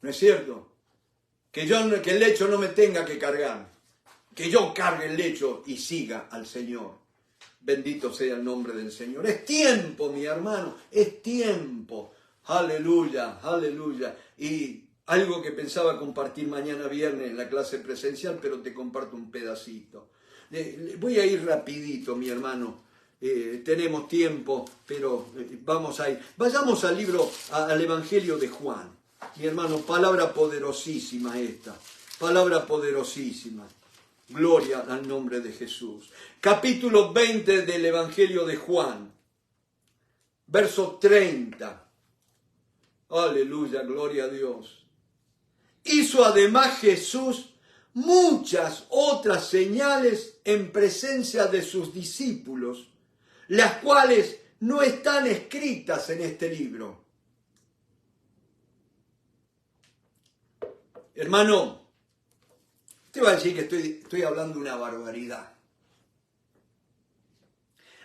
¿No es cierto? Que el lecho no me tenga que cargar. Que yo cargue el lecho y siga al Señor. Bendito sea el nombre del Señor. Es tiempo, mi hermano, es tiempo. Aleluya, aleluya. Y algo que pensaba compartir mañana viernes en la clase presencial, pero te comparto un pedacito. Voy a ir rapidito, mi hermano. Tenemos tiempo, pero vamos a ir. Vayamos al Evangelio de Juan. Mi hermano, palabra poderosísima esta. Palabra poderosísima. Gloria al nombre de Jesús. Capítulo 20 del Evangelio de Juan. Verso 30. Aleluya, gloria a Dios. Hizo además Jesús muchas otras señales en presencia de sus discípulos, las cuales no están escritas en este libro. Hermano, te va a decir que estoy hablando una barbaridad.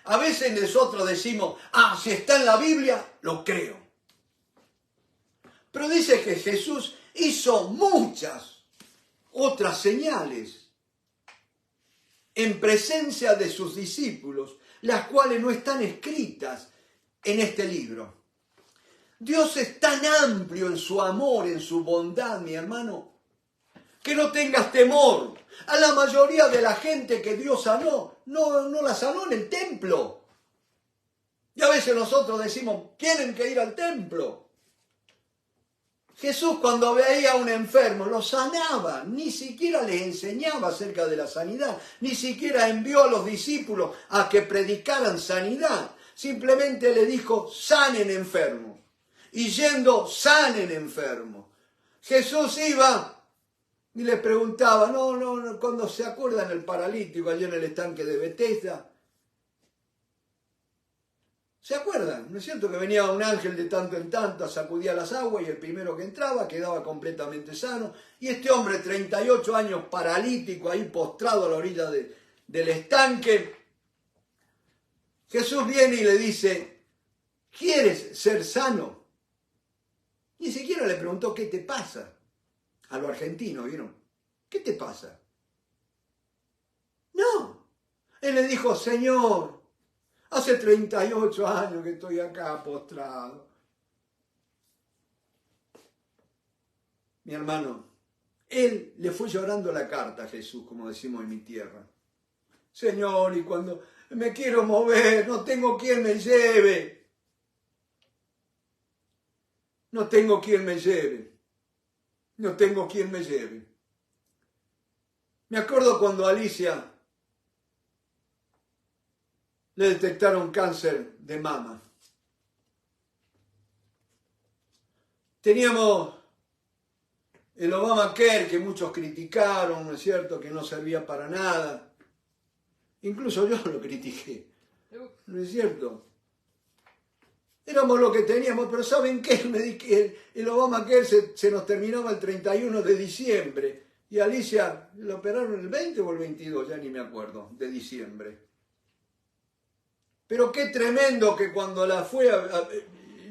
A veces nosotros decimos, si está en la Biblia, lo creo. Pero dice que Jesús hizo muchas otras señales en presencia de sus discípulos, las cuales no están escritas en este libro. Dios es tan amplio en su amor, en su bondad, mi hermano, que no tengas temor. A la mayoría de la gente que Dios sanó, no la sanó en el templo. Y a veces nosotros decimos, tienen que ir al templo. Jesús, cuando veía a un enfermo, lo sanaba, ni siquiera les enseñaba acerca de la sanidad, ni siquiera envió a los discípulos a que predicaran sanidad. Simplemente le dijo, sanen enfermos. Y yendo, sanen enfermos. Jesús iba y le preguntaba, no, cuando se acuerdan el paralítico allí en el estanque de Betesda, ¿se acuerdan? ¿No es cierto que venía un ángel de tanto en tanto, sacudía las aguas y el primero que entraba quedaba completamente sano? Y este hombre, 38 años paralítico, ahí postrado a la orilla del estanque, Jesús viene y le dice, ¿quieres ser sano? Ni siquiera le preguntó, ¿qué te pasa? A lo argentino, ¿vieron? ¿Qué te pasa? No. Él le dijo, Señor, hace 38 años que estoy acá postrado. Mi hermano, él le fue llorando la carta a Jesús, como decimos en mi tierra. Señor, y cuando me quiero mover, no tengo quien me lleve. No tengo quien me lleve. No tengo quien me lleve. Me acuerdo cuando a Alicia le detectaron cáncer de mama. Teníamos el Obamacare que muchos criticaron, ¿no es cierto?, que no servía para nada. Incluso yo lo critiqué, ¿no es cierto? Éramos lo que teníamos, pero ¿saben qué? El Obamacare se nos terminaba el 31 de diciembre y a Alicia lo operaron el 20 o el 22, ya ni me acuerdo, de diciembre. Pero qué tremendo que cuando la fue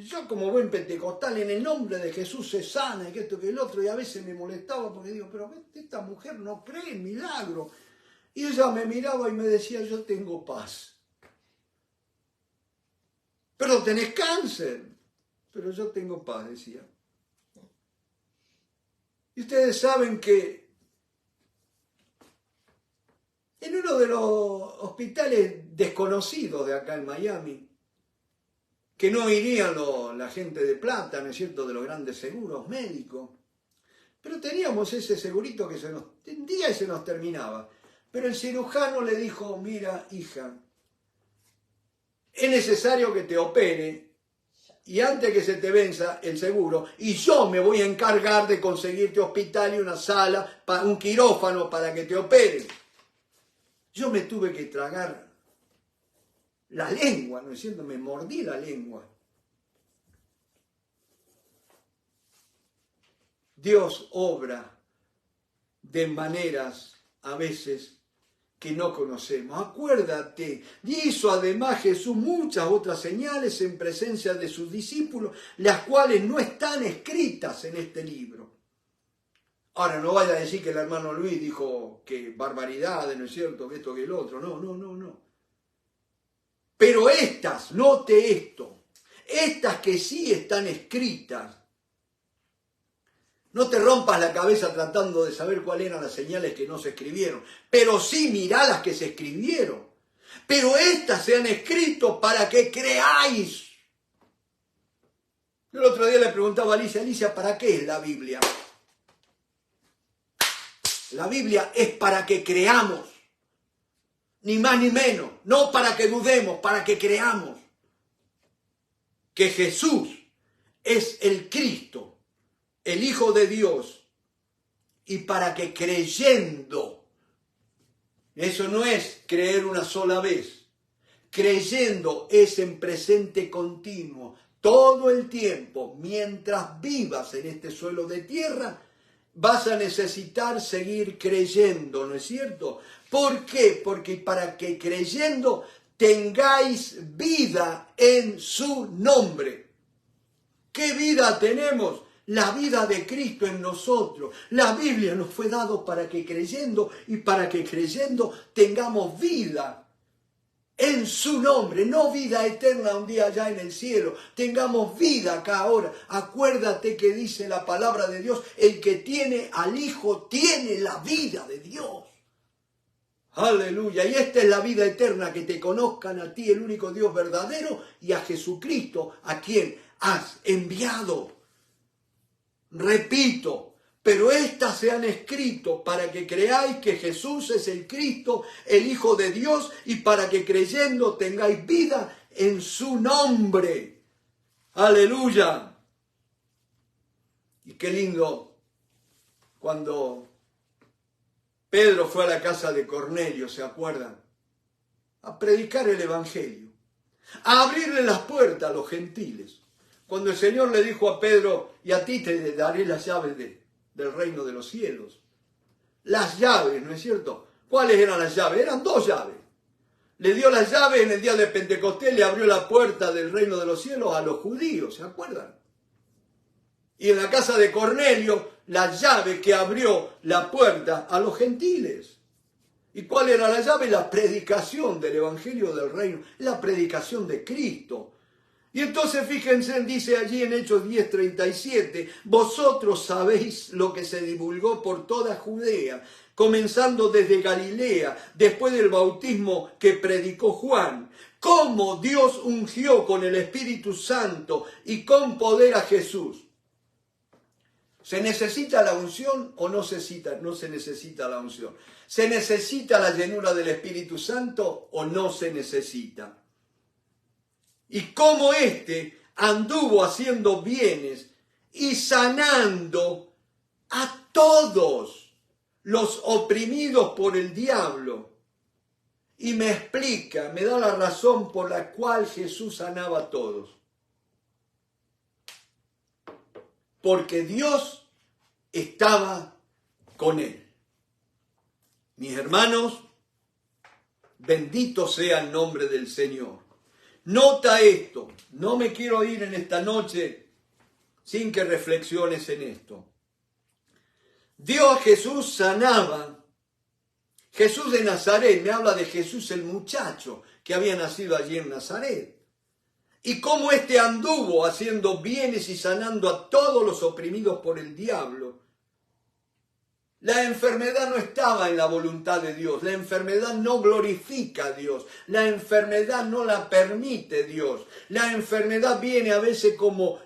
yo como buen pentecostal, en el nombre de Jesús se sana, y que esto que el otro, y a veces me molestaba porque digo, pero esta mujer no cree en milagro. Y ella me miraba y me decía, yo tengo paz. Pero tenés cáncer. Pero yo tengo paz, decía. Y ustedes saben que en uno de los hospitales desconocidos de acá en Miami, que no irían la gente de plata, ¿no es cierto?, de los grandes seguros médicos. Pero teníamos ese segurito que un día se nos terminaba. Pero el cirujano le dijo, mira, hija, es necesario que te opere y antes que se te venza el seguro, y yo me voy a encargar de conseguirte hospital y una sala, un quirófano para que te operen. Yo me tuve que tragar la lengua, ¿no es cierto? Me mordí la lengua. Dios obra de maneras a veces que no conocemos. Acuérdate, hizo además Jesús muchas otras señales en presencia de sus discípulos, las cuales no están escritas en este libro. Ahora, no vaya a decir que el hermano Luis dijo que barbaridades, ¿no es cierto?, que esto, que el otro. No. Pero estas, note esto, estas que sí están escritas, no te rompas la cabeza tratando de saber cuáles eran las señales que no se escribieron, pero sí mirá las que se escribieron. Pero estas se han escrito para que creáis. El otro día le preguntaba a Alicia, ¿para qué es la Biblia? La Biblia es para que creamos, ni más ni menos, no para que dudemos, para que creamos que Jesús es el Cristo, el Hijo de Dios, y para que creyendo, eso no es creer una sola vez, creyendo es en presente continuo, todo el tiempo, mientras vivas en este suelo de tierra, vas a necesitar seguir creyendo, ¿no es cierto? ¿Por qué? Porque para que creyendo tengáis vida en su nombre. ¿Qué vida tenemos? La vida de Cristo en nosotros. La Biblia nos fue dado para que creyendo y para que creyendo tengamos vida en su nombre, no vida eterna un día allá en el cielo, tengamos vida acá ahora. Acuérdate que dice la palabra de Dios, el que tiene al Hijo tiene la vida de Dios. Aleluya, y esta es la vida eterna, que te conozcan a ti, el único Dios verdadero, y a Jesucristo, a quien has enviado. Repito, pero estas se han escrito para que creáis que Jesús es el Cristo, el Hijo de Dios, y para que creyendo tengáis vida en su nombre. Aleluya. Y qué lindo cuando Pedro fue a la casa de Cornelio, ¿se acuerdan? A predicar el Evangelio, a abrirle las puertas a los gentiles. Cuando el Señor le dijo a Pedro, y a ti te daré las llaves del reino de los cielos. Las llaves, ¿no es cierto? ¿Cuáles eran las llaves? Eran 2 llaves. Le dio las llaves en el día de Pentecostés, le abrió la puerta del reino de los cielos a los judíos, ¿se acuerdan? Y en la casa de Cornelio, la llave que abrió la puerta a los gentiles. ¿Y cuál era la llave? La predicación del Evangelio del Reino, la predicación de Cristo. Y entonces fíjense, dice allí en Hechos 10:37, vosotros sabéis lo que se divulgó por toda Judea, comenzando desde Galilea, después del bautismo que predicó Juan, cómo Dios ungió con el Espíritu Santo y con poder a Jesús. ¿Se necesita la unción o no se necesita la unción? ¿Se necesita la llenura del Espíritu Santo o no se necesita? Y cómo éste anduvo haciendo bienes y sanando a todos los oprimidos por el diablo. Y me explica, me da la razón por la cual Jesús sanaba a todos. Porque Dios estaba con él. Mis hermanos, bendito sea el nombre del Señor. Nota esto, no me quiero ir en esta noche sin que reflexiones en esto. Dios a Jesús sanaba. Jesús de Nazaret, me habla de Jesús el muchacho que había nacido allí en Nazaret. Y cómo éste anduvo haciendo bienes y sanando a todos los oprimidos por el diablo. La enfermedad no estaba en la voluntad de Dios. La enfermedad no glorifica a Dios. La enfermedad no la permite Dios. La enfermedad viene a veces como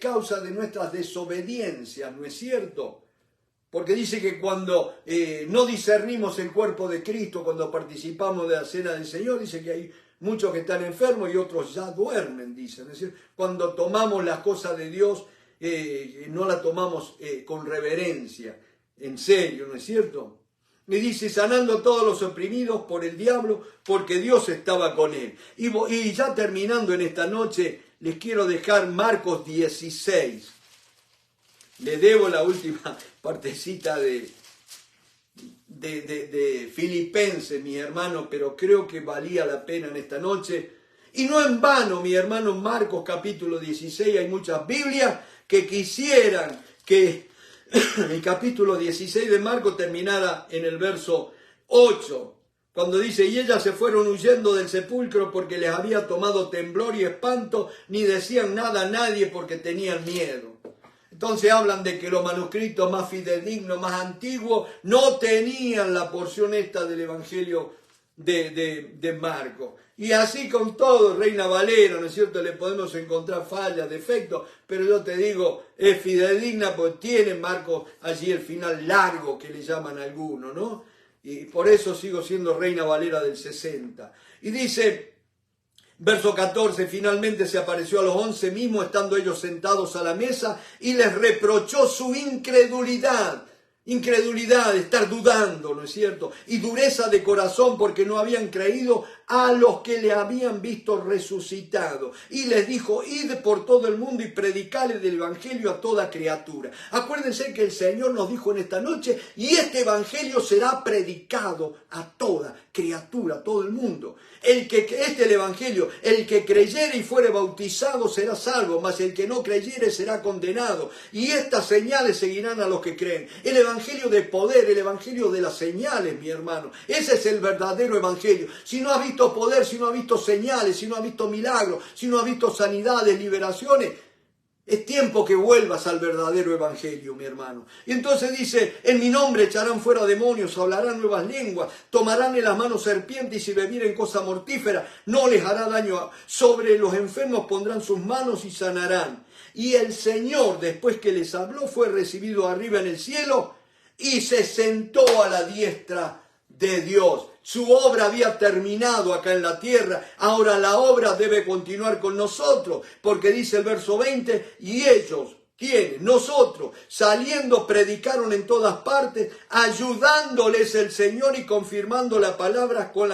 causa de nuestras desobediencias, ¿no es cierto? Porque dice que cuando no discernimos el cuerpo de Cristo, cuando participamos de la cena del Señor, dice que hay muchos que están enfermos y otros ya duermen, dicen. Es decir, cuando tomamos las cosas de Dios, no las tomamos con reverencia, en serio, ¿no es cierto? Y dice, sanando a todos los oprimidos por el diablo, porque Dios estaba con él. Y ya terminando en esta noche, les quiero dejar Marcos 16. Les debo la última partecita de Filipenses, mi hermano, pero creo que valía la pena en esta noche. Y no en vano, mi hermano, Marcos capítulo 16, hay muchas Biblias que quisieran que el capítulo 16 de Marcos terminara en el verso 8, cuando dice, y ellas se fueron huyendo del sepulcro porque les había tomado temblor y espanto, ni decían nada a nadie porque tenían miedo. Entonces hablan de que los manuscritos más fidedignos, más antiguos, no tenían la porción esta del Evangelio de Marcos. Y así con todo, Reina Valera, ¿no es cierto? Le podemos encontrar fallas, defectos, pero yo te digo, es fidedigna porque tiene Marcos allí el final largo que le llaman algunos, ¿no? Y por eso sigo siendo Reina Valera del 60. Y dice, verso 14, finalmente se apareció a los 11 mismos, estando ellos sentados a la mesa, y les reprochó su incredulidad. Incredulidad, estar dudando, ¿no es cierto? Y dureza de corazón porque no habían creído a los que le habían visto resucitado. Y les dijo, id por todo el mundo y predicadle del Evangelio a toda criatura. Acuérdense que el Señor nos dijo en esta noche, y este Evangelio será predicado a toda criatura, a todo el mundo. El Evangelio, el que creyere y fuere bautizado será salvo, mas el que no creyere será condenado. Y estas señales seguirán a los que creen. El Evangelio de poder, el Evangelio de las señales, mi hermano. Ese es el verdadero Evangelio. Si no has visto poder, si no has visto señales, si no has visto milagros, si no has visto sanidades, liberaciones, es tiempo que vuelvas al verdadero Evangelio, mi hermano. Y entonces dice, en mi nombre echarán fuera demonios, hablarán nuevas lenguas, tomarán en las manos serpientes y si bebieren cosa mortífera, no les hará daño. Sobre los enfermos pondrán sus manos y sanarán. Y el Señor, después que les habló, fue recibido arriba en el cielo y se sentó a la diestra de Dios. Su obra había terminado acá en la tierra, ahora la obra debe continuar con nosotros, porque dice el verso 20, y ellos, ¿quiénes? Nosotros, saliendo predicaron en todas partes, ayudándoles el Señor y confirmando la palabra con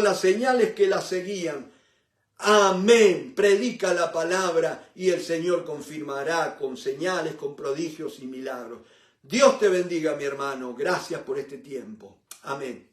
las señales que la seguían. Amén, predica la palabra y el Señor confirmará con señales, con prodigios y milagros. Dios te bendiga, mi hermano, gracias por este tiempo. Amén.